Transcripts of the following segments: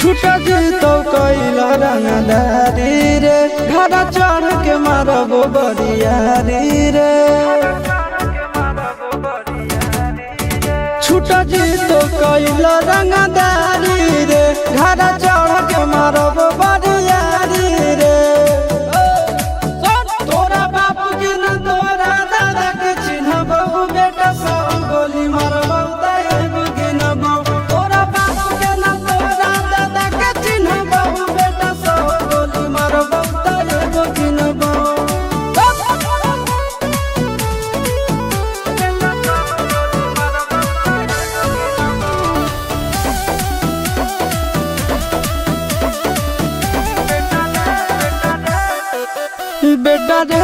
छूटा जीतो कैला रंगदारी रे घर चढ़ के मारबो बरियारी रे छूटा जीतो कैला रंगदारी रे घर चढ़ के मारबो बरियारी रे तोरा बाप के न तोरा दादा के चिन्हबो बेटा सब गोली मारबो तैगो गिनबो तोरा बाप के न तोरा दादा के चिन्हबो बेटा सब गोली मारबो तैगो गिनबो बेटा रे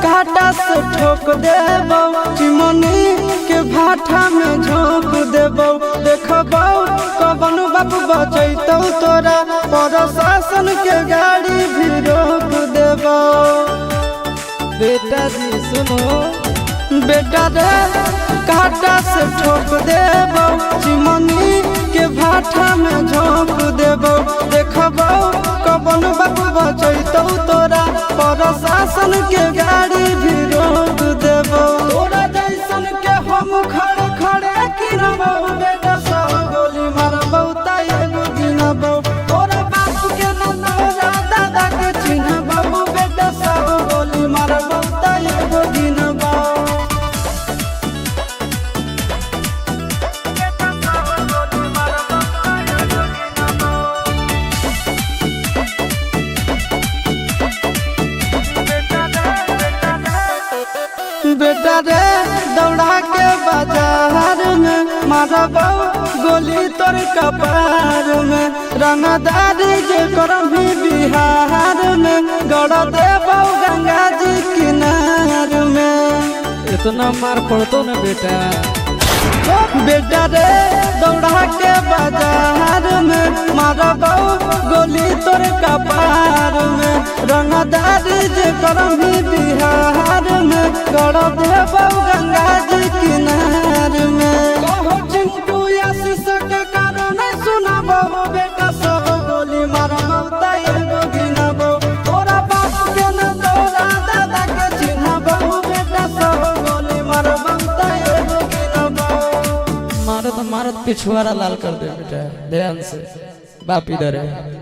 काटा से ठोक देबो चिमनी के भाटा में झोंक देबो देखबो कवन बाप बचैतौ तोरा प्रशासन के गाड़ी भी रोक देबो बेटा जी सुनो बेटा रे काटा से ठोक देबो चिमनी के भाटा में झोंक देबो देखबो कवन बाप बचैतौ तोरा प्रशासन के गाड़ी भी रोक देबो तोरा जैसन के हम खड़े खड़े गिनबो बेटा सब गोली मारबो तैगो गिनबो तोरा बाप के न तोरा दादा के चिन्हबो बेटा सब गोली मारबो तैगो गिनबो बेटा रे दौड़ा के बाजार में मारबो गोली तोर कपार में रंगदारी जे करभी बिहार में गड़ देबो गंगा जी किनार में इतना मार पड़तो न बेटा बेटा रे दौड़ा के बाजार में मारबो गोली तोर कपार में रंगदारी जे करभी बिहार में गड़ देबो गंगा जी किनार में कहो चिंटू आशीष के कारण सुनाबो बेटा सब गोली मारबो तैगो गिनबो तोरा बाप के न तोरा दादा के चिन्हबो बेटा सब गोली मारबो तैगो गिनबो मारत मारत पिछुआरा लाल कर दे बेटा ध्यान से बाप इधर है।